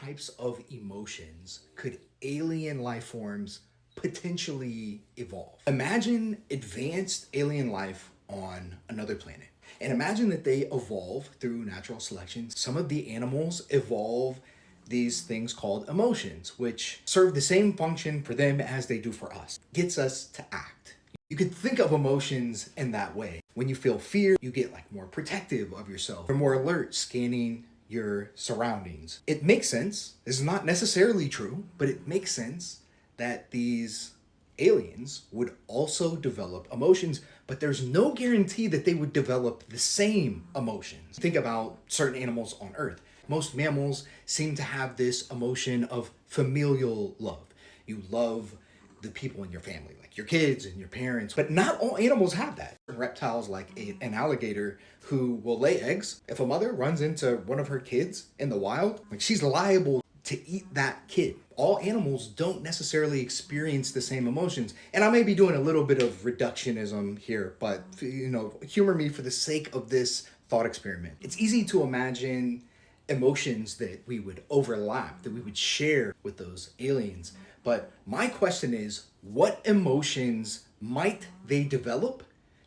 types of emotions could alien life forms potentially evolve? Imagine advanced alien life on another planet. And imagine that they evolve through natural selection. Some of the animals evolve these things called emotions, which serve the same function for them as they do for us. Gets us to act. You could think of emotions in that way. When you feel fear, you get like more protective of yourself. You're more alert, scanning your surroundings. It makes sense. This is not necessarily true, but it makes sense that these aliens would also develop emotions, but there's no guarantee that they would develop the same emotions. Think about certain animals on Earth. Most mammals seem to have this emotion of familial love. You love the people in your family, like your kids and your parents, but not all animals have that. Reptiles like an alligator who will lay eggs. If a mother runs into one of her kids in the wild, like she's liable to eat that kid. All animals don't necessarily experience the same emotions. And I may be doing a little bit of reductionism here, but humor me for the sake of this thought experiment. It's easy to imagine emotions that we would overlap, that we would share with those aliens. But my question is, what emotions might they develop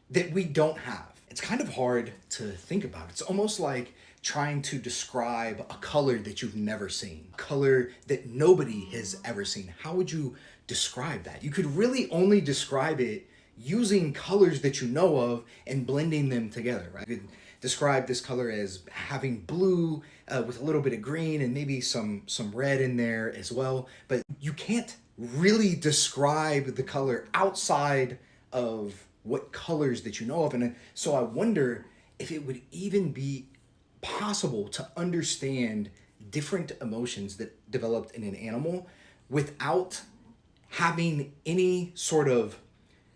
that we don't have? It's kind of hard to think about. It's almost like trying to describe a color that you've never seen, a color that nobody has ever seen. How would you describe that? You could really only describe it using colors that you know of and blending them together, right? You could describe this color as having blue with a little bit of green and maybe some red in there as well. But you can't really describe the color outside of what colors that you know of. And so I wonder if it would even be possible to understand different emotions that developed in an animal without having any sort of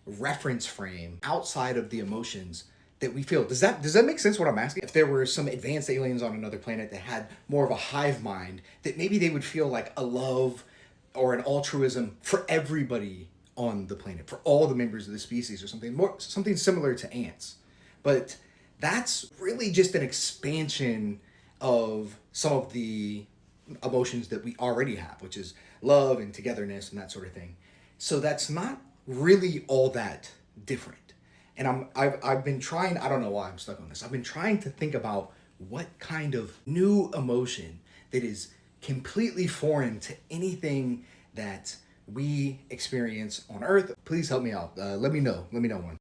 reference frame outside of the emotions that we feel. Does that make sense what I'm asking? If there were some advanced aliens on another planet that had more of a hive mind, that maybe they would feel like a love or an altruism for everybody on the planet, for all the members of the species, or something similar to ants. But that's really just an expansion of some of the emotions that we already have, which is love and togetherness and that sort of thing. So that's not really all that different. And I've been trying, I don't know why I'm stuck on this. I've been trying to think about what kind of new emotion that is completely foreign to anything that we experience on Earth. Please help me out. Let me know one.